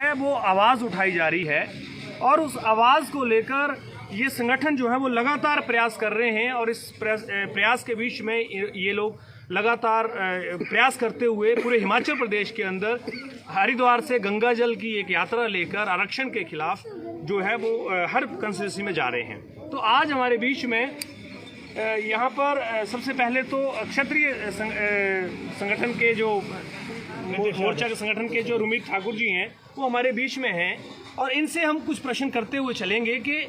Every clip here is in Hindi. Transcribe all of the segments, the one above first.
है वो आवाज़ उठाई जा रही है और उस आवाज़ को लेकर ये संगठन जो है वो लगातार प्रयास कर रहे हैं और इस प्रयास के बीच में ये लोग लगातार प्रयास करते हुए पूरे हिमाचल प्रदेश के अंदर हरिद्वार से गंगा जल की एक यात्रा लेकर आरक्षण के खिलाफ जो है वो हर कंस्टिट्यूंसी में जा रहे हैं। तो आज हमारे बीच में यहाँ पर सबसे पहले तो क्षत्रिय संगठन के जो मोर्चा के संगठन के जो रुमित ठाकुर जी हैं वो हमारे बीच में हैं और इनसे हम कुछ प्रश्न करते हुए चलेंगे कि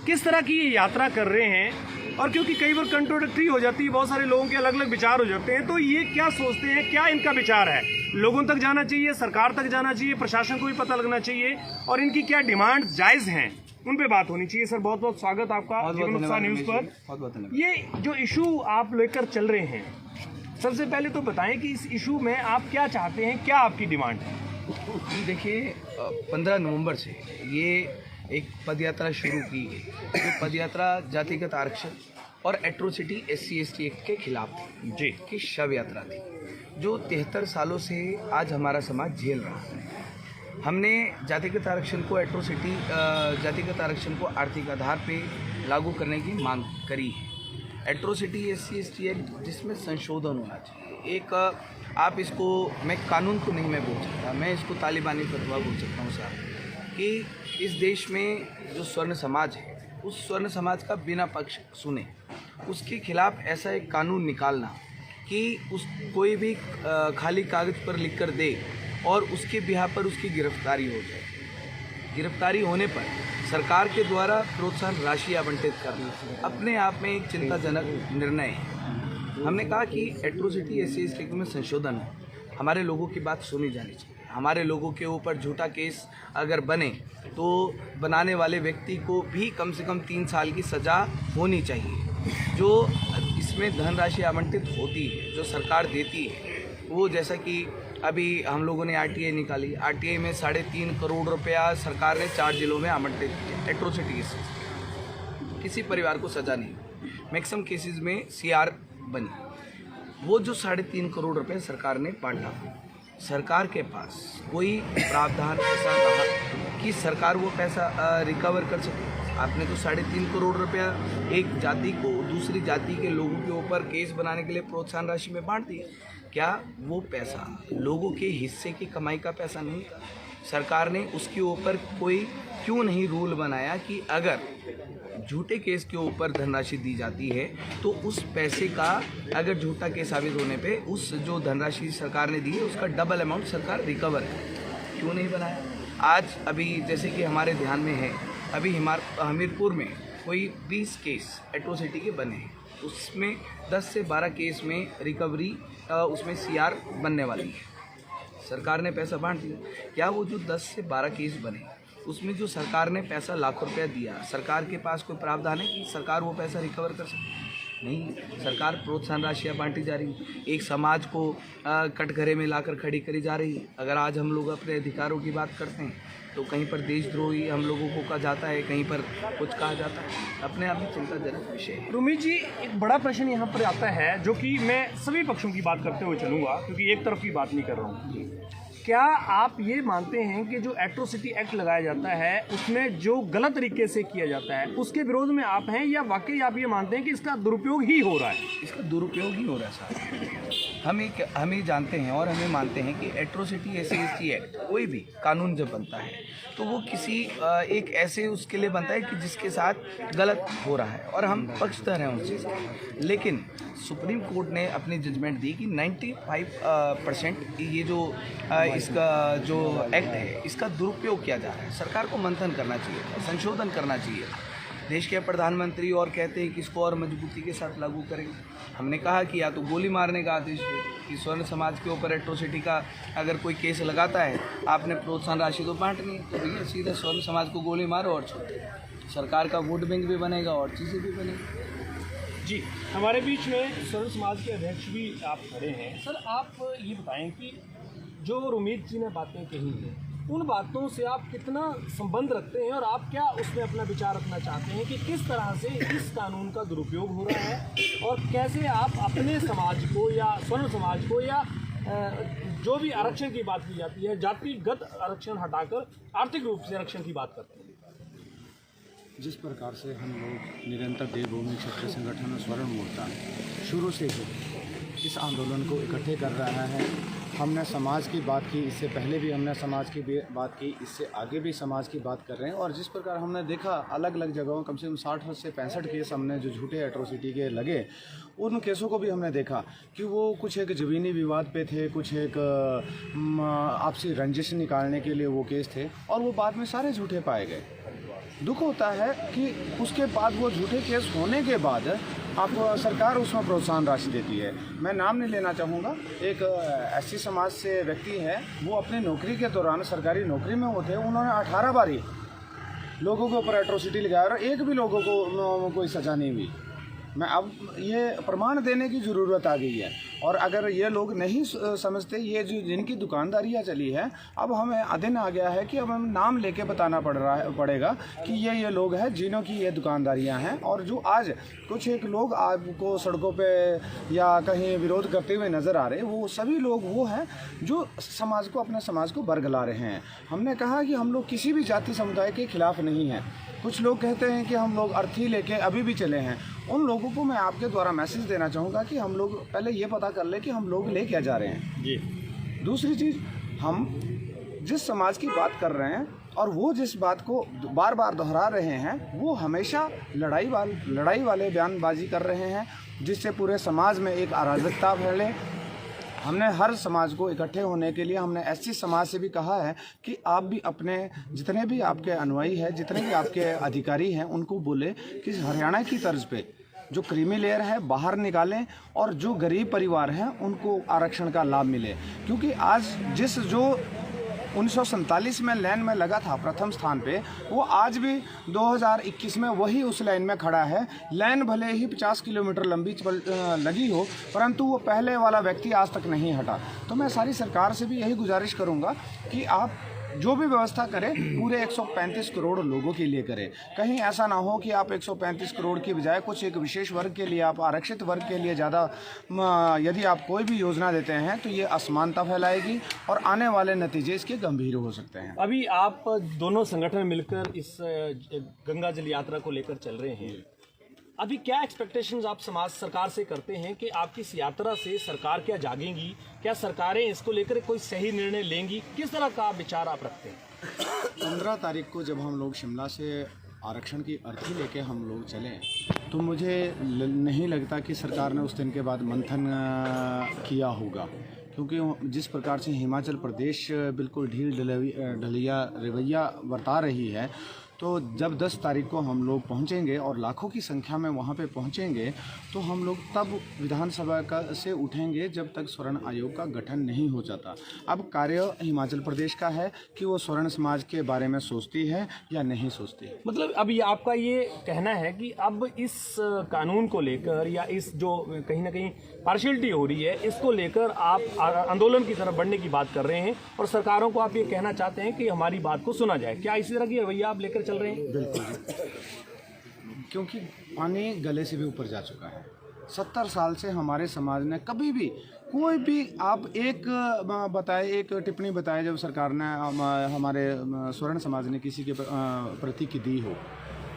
किस तरह की ये यात्रा कर रहे हैं और क्योंकि कई बार कंट्रोडिक्टरी हो जाती है, बहुत सारे लोगों के अलग अलग विचार हो जाते हैं, तो ये क्या सोचते हैं, क्या इनका विचार है, लोगों तक जाना चाहिए, सरकार तक जाना चाहिए, प्रशासन को भी पता लगना चाहिए और इनकी क्या डिमांड जायज़ हैं उन पे बात होनी चाहिए। सर बहुत बहुत स्वागत आपका जीवन उत्साह न्यूज़ पर। ये जो इशू आप लेकर चल रहे हैं, सबसे पहले तो बताएं कि इस इशू में आप क्या चाहते हैं, क्या आपकी डिमांड है? देखिए 15 नवंबर से ये एक पदयात्रा शुरू की गई। जो पदयात्रा जातिगत आरक्षण और एट्रोसिटी SC/ST एक्ट के खिलाफ थी जी की शव यात्रा थी जो 73 सालों से आज हमारा समाज झेल रहा है। हमने जातिगत आरक्षण को जातिगत आरक्षण को आर्थिक आधार पे लागू करने की मांग करी है। एट्रोसिटी SC/ST एक्ट जिसमें संशोधन होना चाहिए। एक आप इसको, मैं कानून को नहीं मैं बोल सकता, मैं इसको तालिबानी फतवा बोल सकता हूँ सर, कि इस देश में जो स्वर्ण समाज है उस स्वर्ण समाज का बिना पक्ष सुने उसके खिलाफ ऐसा एक कानून निकालना कि उस कोई भी खाली कागज़ पर लिख कर दे और उसके बिहा पर उसकी गिरफ्तारी हो जाए। गिरफ्तारी होने पर सरकार के द्वारा प्रोत्साहन राशि आवंटित करना अपने आप में एक चिंताजनक निर्णय है। हमने कहा कि एट्रोसिटी SC/ST में संशोधन है, हमारे लोगों की बात सुनी जानी चाहिए। हमारे लोगों के ऊपर झूठा केस अगर बने तो बनाने वाले व्यक्ति को भी कम से कम 3 साल की सज़ा होनी चाहिए। जो इसमें धनराशि आवंटित होती है, जो सरकार देती है, वो जैसा कि अभी हम लोगों ने RTI निकाली, RTI में 3.5 करोड़ रुपया सरकार ने 4 जिलों में आवंटित किया। एट्रोसिटी केसेस किसी परिवार को सज़ा नहीं, मैक्सिमम केसेस में CR बनी। वो जो 3.5 करोड़ रुपये सरकार ने बांटा, सरकार के पास कोई प्रावधान ऐसा रहा कि सरकार वो पैसा रिकवर कर सके? आपने तो 3.5 करोड़ रुपया एक जाति को दूसरी जाति के लोगों के ऊपर केस बनाने के लिए प्रोत्साहन राशि में बांट दिया। क्या वो पैसा लोगों के हिस्से की कमाई का पैसा नहीं? सरकार ने उसके ऊपर कोई क्यों नहीं रूल बनाया कि अगर झूठे केस के ऊपर धनराशि दी जाती है तो उस पैसे का अगर झूठा केस साबित होने पे उस जो धनराशि सरकार ने दी है उसका डबल अमाउंट सरकार रिकवर है? क्यों नहीं बनाया? आज अभी जैसे कि हमारे ध्यान में है, अभी हमीरपुर में कोई 20 केस एट्रोसिटी के बने हैं, उसमें 10 से 12 केस में रिकवरी उसमें CR बनने वाली है। सरकार ने पैसा बांट दिया। क्या वो जो 10 से 12 केस बने उसमें जो सरकार ने पैसा लाखों रुपया दिया, सरकार के पास कोई प्रावधान है कि सरकार वो पैसा रिकवर कर सके? नहीं, सरकार प्रोत्साहन राशियाँ बांटी जा रही है, एक समाज को कटघरे में लाकर खड़ी करी जा रही है। अगर आज हम लोग अपने अधिकारों की बात करते हैं तो कहीं पर देशद्रोही हम लोगों को कहा जाता है, कहीं पर कुछ कहा जाता है। अपने आप में चिंताजनक विषय है। रुमित जी, एक बड़ा प्रश्न यहाँ पर आता है जो कि मैं सभी पक्षों की बात करते हुए चलूँगा क्योंकि एक तरफ की बात नहीं कर रहा हूँ। क्या आप ये मानते हैं कि जो एट्रोसिटी एक्ट लगाया जाता है उसमें जो गलत तरीके से किया जाता है उसके विरोध में आप हैं या वाकई आप ये मानते हैं कि इसका दुरुपयोग ही हो रहा है? इसका दुरुपयोग ही हो रहा है साहब। हम ये जानते हैं और हमें मानते हैं कि एट्रोसिटी SC/ST एक्ट कोई भी कानून जब बनता है तो वो किसी एक ऐसे उसके लिए बनता है कि जिसके साथ गलत हो रहा है और हम पक्षधर हैं उस चीज़ के। लेकिन सुप्रीम कोर्ट ने अपनी जजमेंट दी कि 95% ये जो इसका जो एक्ट है इसका दुरुपयोग किया जा रहा है। सरकार को मंथन करना चाहिए, संशोधन करना चाहिए। देश के प्रधानमंत्री और कहते हैं कि इसको और मजबूती के साथ लागू करेंगे। हमने कहा कि या तो गोली मारने का आदेश दे कि स्वर्ण समाज के ऊपर एट्रोसिटी का अगर कोई केस लगाता है, आपने प्रोत्साहन राशि तो बांटनी है, तो भैया सीधा स्वर्ण समाज को गोली मारो और छोड़ो। सरकार का वोट बैंक भी बनेगा और चीज़ें भी बनेगी। जी, हमारे बीच में स्वर्ण समाज के अध्यक्ष भी आप खड़े हैं। सर, आप ये बताएं कि जो रुमित जी ने बातें कही हैं उन बातों से आप कितना संबंध रखते हैं और आप क्या उसमें अपना विचार रखना चाहते हैं कि किस तरह से इस कानून का दुरुपयोग हो रहा है और कैसे आप अपने समाज को या स्वर्ण समाज को या जो भी आरक्षण की बात की जाती है, जातिगत आरक्षण हटाकर आर्थिक रूप से आरक्षण की बात करते हैं। जिस प्रकार से हम लोग निरंतर देवभूमि क्षत्रिय संगठन और स्वर्ण मोर्चा शुरू से ही इस आंदोलन को इकट्ठे कर रहा है। हमने समाज की बात की, इससे पहले भी हमने समाज की बात की, इससे आगे भी समाज की बात कर रहे हैं। और जिस प्रकार हमने देखा अलग अलग जगहों कम से कम 60 से 65 केस हमने जो झूठे एट्रोसिटी के लगे, उन केसों को भी हमने देखा कि वो कुछ एक ज़मीनी विवाद पे थे, कुछ एक आपसी रंजिश निकालने के लिए वो केस थे, और वो बाद में सारे झूठे पाए गए। दुख होता है कि उसके बाद वो झूठे केस होने के बाद आप सरकार उसमें प्रोत्साहन राशि देती है। मैं नाम नहीं लेना चाहूँगा, एक एससी समाज से व्यक्ति है, वो अपनी नौकरी के दौरान सरकारी नौकरी में होते, उन्होंने 18 बारी लोगों के ऊपर एट्रोसिटी लगाया और एक भी लोगों को कोई सज़ा नहीं हुई। मैं अब ये प्रमाण देने की ज़रूरत आ गई है। और अगर ये लोग नहीं समझते, ये जो जिनकी दुकानदारियाँ चली है, अब हमें दिन आ गया है कि अब हम नाम लेके बताना पड़ेगा कि ये लोग हैं जिन्हों की ये दुकानदारियाँ हैं। और जो आज कुछ एक लोग आपको सड़कों पे या कहीं विरोध करते हुए नज़र आ रहे हैं, वो सभी लोग वो हैं जो समाज को, अपने समाज को बरगला रहे हैं। हमने कहा कि हम लोग किसी भी जाति समुदाय के खिलाफ नहीं हैं। कुछ लोग कहते हैं कि हम लोग अर्थी लेके अभी भी चले हैं। उन लोगों को मैं आपके द्वारा मैसेज देना चाहूँगा कि हम लोग पहले ये पता कर ले कि हम लोग ले क्या जा रहे हैं जी। दूसरी चीज़, हम जिस समाज की बात कर रहे हैं और वो जिस बात को बार बार दोहरा रहे हैं, वो हमेशा लड़ाई वाले बयानबाजी कर रहे हैं, जिससे पूरे समाज में एक अराजकता फैले। हमने हर समाज को इकट्ठे होने के लिए हमने एससी समाज से भी कहा है कि आप भी अपने जितने भी आपके अनुयायी हैं, जितने भी आपके अधिकारी हैं, उनको बोले कि हरियाणा की तर्ज पे जो क्रीमी लेयर है बाहर निकालें और जो गरीब परिवार हैं उनको आरक्षण का लाभ मिले। क्योंकि आज जो 1947 में लाइन में लगा था प्रथम स्थान पे, वो आज भी 2021 में वही उस लाइन में खड़ा है। लाइन भले ही 50 किलोमीटर लंबी लगी हो, परंतु वो पहले वाला व्यक्ति आज तक नहीं हटा। तो मैं सारी सरकार से भी यही गुजारिश करूँगा कि आप जो भी व्यवस्था करें पूरे 135 करोड़ लोगों के लिए करें। कहीं ऐसा ना हो कि आप 135 करोड़ की बजाय कुछ एक विशेष वर्ग के लिए, आप आरक्षित वर्ग के लिए ज़्यादा यदि आप कोई भी योजना देते हैं तो ये असमानता फैलाएगी और आने वाले नतीजे इसके गंभीर हो सकते हैं। अभी आप दोनों संगठन मिलकर इस गंगा जल यात्रा को लेकर चल रहे हैं, अभी क्या एक्सपेक्टेशंस आप समाज सरकार से करते हैं कि आपकी इस यात्रा से सरकार क्या जागेंगी, क्या सरकारें इसको लेकर कोई सही निर्णय लेंगी, किस तरह का विचार आप रखते हैं? 15 तारीख को जब हम लोग शिमला से आरक्षण की अर्थी लेके हम लोग चले, तो मुझे नहीं लगता कि सरकार ने उस दिन के बाद मंथन किया होगा, क्योंकि जिस प्रकार से हिमाचल प्रदेश बिल्कुल ढील ढलिया रवैया बरता रही है, तो जब 10 तारीख को हम लोग पहुंचेंगे और लाखों की संख्या में वहां पे पहुंचेंगे, तो हम लोग तब विधानसभा से उठेंगे जब तक स्वर्ण आयोग का गठन नहीं हो जाता। अब कार्य हिमाचल प्रदेश का है कि वो स्वर्ण समाज के बारे में सोचती है या नहीं सोचती। मतलब अभी आपका ये कहना है कि अब इस कानून को लेकर या इस जो कहीं ना कहीं पार्शियलिटी हो रही है, इसको लेकर आप आंदोलन की तरफ बढ़ने की बात कर रहे हैं और सरकारों को आप ये कहना चाहते हैं कि हमारी बात को सुना जाए। क्या इसी तरह की रवैया आप लेकर चल रहे हैं? बिल्कुल, क्योंकि पानी गले से भी ऊपर जा चुका है। 70 साल से हमारे समाज ने कभी भी कोई भी आप एक टिप्पणी बताए जब सरकार ने हमारे स्वर्ण समाज ने किसी के प्रति की दी हो,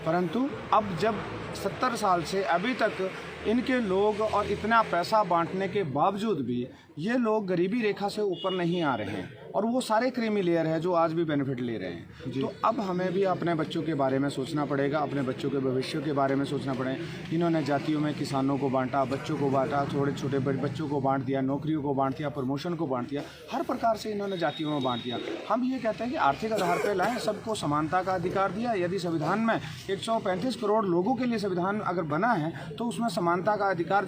परंतु अब जब 70 साल से अभी तक इनके लोग और इतना पैसा बांटने के बावजूद भी ये लोग गरीबी रेखा से ऊपर नहीं आ रहे हैं, और वो सारे क्रीमी लेयर है जो आज भी बेनिफिट ले रहे हैं। तो अब हमें भी अपने बच्चों के बारे में सोचना पड़ेगा, अपने बच्चों के भविष्य के बारे में सोचना पड़ेगा। इन्होंने जातियों में किसानों को बांटा, बच्चों को बांटा, थोड़े छोटे बच्चों को बांट दिया, नौकरियों को बांट दिया, प्रमोशन को बांट दिया, हर प्रकार से इन्होंने जातियों में बांट दिया। हम ये कहते हैं कि आर्थिक आधार पर लाएँ, सबको समानता का अधिकार दिया। यदि संविधान में 135 करोड़ लोगों के लिए संविधान अगर बना है, तो उसमें समानता का अधिकार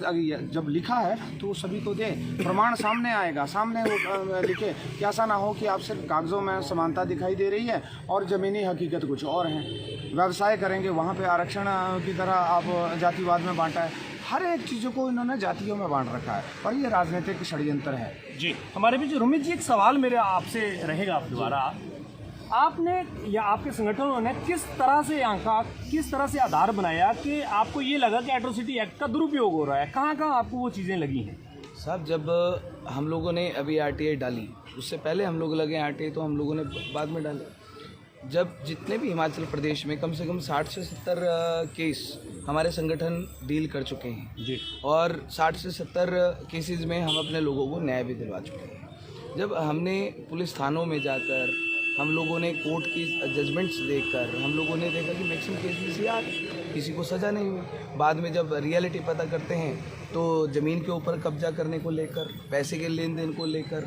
जब लिखा है तो वो सभी को दे। प्रमाण सामने आएगा, सामने वो लिखे कि ऐसा ना हो कि आप सिर्फ कागजों में समानता दिखाई दे रही है और ज़मीनी हकीकत कुछ और है। व्यवसाय करेंगे वहाँ पे आरक्षण की तरह आप जातिवाद में बांटा है। हर एक चीज़ों को इन्होंने जातियों में बांट रखा है और ये राजनीतिक षड्यंत्र है। जी, हमारे बीच रोमित जी, एक सवाल मेरे आपसे रहेगा आप द्वारा, आपने या आपके संगठनों ने किस तरह से आंका, किस तरह से आधार बनाया कि आपको ये लगा कि एट्रोसिटी एक्ट का दुरुपयोग हो रहा है? कहाँ कहाँ आपको वो चीज़ें लगी हैं? साहब, जब हम लोगों ने अभी आरटीआई डाली, उससे पहले हम लोग लगे आरटीआई, तो हम लोगों ने बाद में डाले। जब जितने भी हिमाचल प्रदेश में कम से कम 60 से 70 केस हमारे संगठन डील कर चुके हैं जी, और 60 से 70 केसेस में हम अपने लोगों को न्याय भी दिलवा चुके हैं। जब हमने पुलिस थानों में जाकर हम लोगों ने कोर्ट की जजमेंट्स देखकर हम लोगों ने देखा कि मैक्सिमम केस में CR, किसी को सज़ा नहीं हुई। बाद में जब रियलिटी पता करते हैं तो ज़मीन के ऊपर कब्जा करने को लेकर, पैसे के लेन देन को लेकर,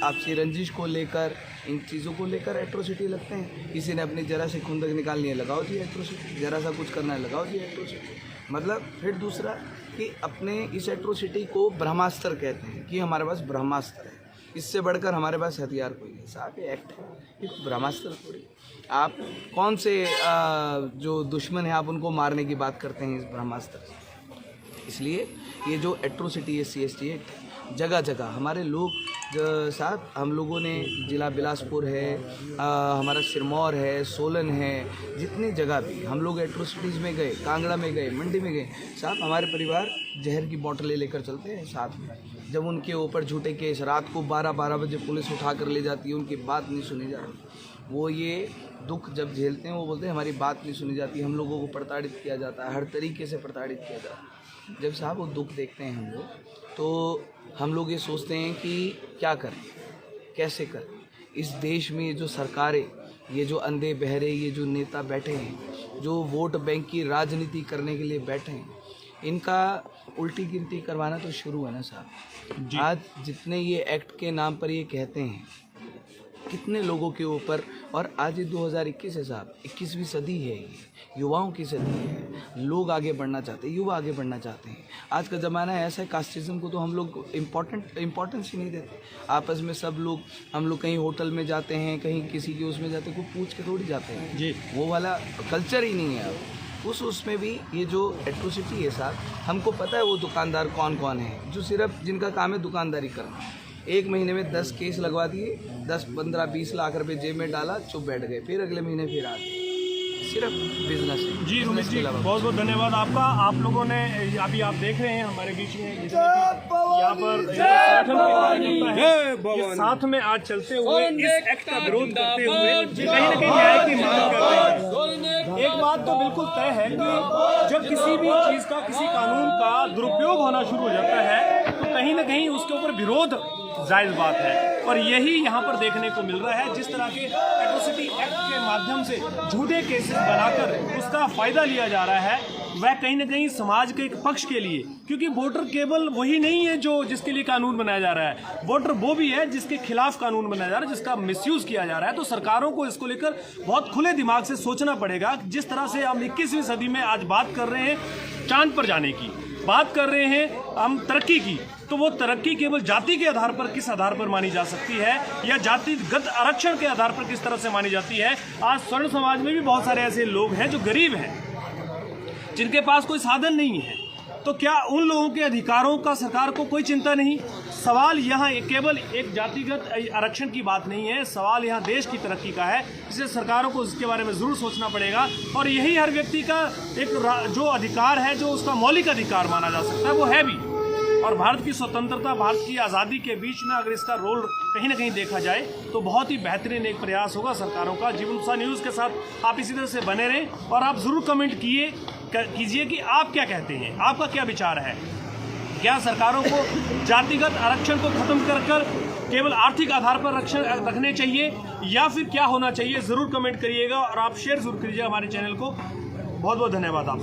आपसी रंजिश को लेकर, इन चीज़ों को लेकर एट्रोसिटी लगते हैं। किसी ने अपनी जरा से खुंदक निकालनी है, लगाओ जी एट्रोसिटी, जरा सा कुछ करना है, लगाओ जी एट्रोसिटी। मतलब फिर दूसरा कि अपने इस एट्रोसिटी को ब्रह्मास्त्र कहते हैं कि हमारे पास ब्रह्मास्त्र है, इससे बढ़कर हमारे पास हथियार कोई नहीं। साहब ये एक्ट है, ये ब्रह्मास्त्र थोड़ी। आप कौन से जो दुश्मन है आप उनको मारने की बात करते हैं इस ब्रह्मास्त्र से। इसलिए ये जो एट्रोसिटी है CST एक्ट, जगह जगह हमारे लोग साथ हम लोगों ने जिला बिलासपुर है, हमारा सिरमौर है, सोलन है, जितनी जगह भी हम लोग एट्रोसिटीज़ में गए, कांगड़ा में गए, मंडी में गए, साहब हमारे परिवार जहर की बोतलें लेकर चलते हैं साथ में। जब उनके ऊपर झूठे केस, रात को 12-12 बजे पुलिस उठा कर ले जाती है, उनकी बात नहीं सुनी जाती, वो ये दुख जब झेलते हैं वो बोलते हैं हमारी बात नहीं सुनी जाती, हम लोगों को प्रताड़ित किया जाता है, हर तरीके से प्रताड़ित किया जाता है। जब साहब वो दुख देखते हैं हम लोग, तो हम लोग ये सोचते हैं कि क्या करें, कैसे करें। इस देश में ये जो सरकारें, ये जो अंधे बहरे, ये जो नेता बैठे हैं, जो वोट बैंक की राजनीति करने के लिए बैठे हैं, इनका उल्टी गिनती करवाना तो शुरू है ना साहब। आज जितने ये एक्ट के नाम पर ये कहते हैं, कितने लोगों के ऊपर, और आज ये 2021 है साहब, 21वीं सदी है, ये युवाओं की सदी है। लोग आगे बढ़ना चाहते हैं, युवा आगे बढ़ना चाहते हैं। आज का ज़माना ऐसा है, कास्टिज्म को तो हम लोग इम्पोर्टेंस ही नहीं देते। आपस में सब लोग, हम लोग कहीं होटल में जाते हैं, कहीं किसी के उसमें जाते हैं, कोई पूछ के थोड़ी जाते हैं जी, वो वाला कल्चर ही नहीं है अब। उसमें भी ये जो एट्रोसिटी है साहब, हमको पता है वो दुकानदार कौन कौन है जो सिर्फ जिनका काम है दुकानदारी करना। एक महीने में 10 केस लगवा दिए, 10, 15, 20 लाख रुपए जेब में डाला, चुप बैठ गए, फिर अगले महीने फिर आ गए। सिर्फ बिजनेस है। जी रोमित जी, बहुत बहुत धन्यवाद आपका। आप लोगों ने अभी आप देख रहे हैं हमारे बीच में यहाँ पर ये साथ में आज चलते हुए इस एक्ट का विरोध करते हुए कहीं न कहीं न्याय की मांग कर रहे हैं। एक बात तो बिल्कुल तय है कि जब किसी भी चीज का, किसी कानून का दुरुपयोग होना शुरू हो जाता है तो कहीं न कहीं उसके ऊपर विरोध जायज़ बात है। और यही यहाँ पर देखने को मिल रहा है, जिस तरह के एट्रोसिटी एक्ट के माध्यम से झूठे केसेस बनाकर उसका फायदा लिया जा रहा है, वह कहीं न कहीं समाज के एक पक्ष के लिए, क्योंकि वोटर केवल वही नहीं है जो जिसके लिए कानून बनाया जा रहा है, वोटर वो भी है जिसके खिलाफ कानून बनाया जा रहा है, जिसका मिसयूज किया जा रहा है। तो सरकारों को इसको लेकर बहुत खुले दिमाग से सोचना पड़ेगा। जिस तरह से हम 21वीं सदी में आज बात कर रहे हैं चांद पर जाने की, बात कर रहे हैं हम तरक्की की, तो वो तरक्की केवल जाति के आधार पर किस आधार पर मानी जा सकती है, या जातिगत आरक्षण के आधार पर किस तरह से मानी जाती है। आज स्वर्ण समाज में भी बहुत सारे ऐसे लोग हैं जो गरीब हैं, जिनके पास कोई साधन नहीं है, तो क्या उन लोगों के अधिकारों का सरकार को कोई चिंता नहीं? सवाल यहाँ केवल एक जातिगत आरक्षण की बात नहीं है, सवाल यहाँ देश की तरक्की का है, इसलिए सरकारों को इसके बारे में ज़रूर सोचना पड़ेगा। और यही हर व्यक्ति का एक जो अधिकार है, जो उसका मौलिक अधिकार माना जा सकता है, वो है भी। और भारत की स्वतंत्रता, भारत की आज़ादी के बीच में अगर इसका रोल कहीं ना कहीं देखा जाए तो बहुत ही बेहतरीन एक प्रयास होगा सरकारों का। जीवनदशा न्यूज़ के साथ आप इसी तरह से बने रहें और आप ज़रूर कमेंट कीजिए कि आप क्या कहते हैं, आपका क्या विचार है। क्या सरकारों को जातिगत आरक्षण को खत्म कर केवल आर्थिक आधार पर रखने चाहिए, या फिर क्या होना चाहिए? ज़रूर कमेंट करिएगा और आप शेयर ज़रूर कीजिएगा हमारे चैनल को। बहुत बहुत धन्यवाद आपसे।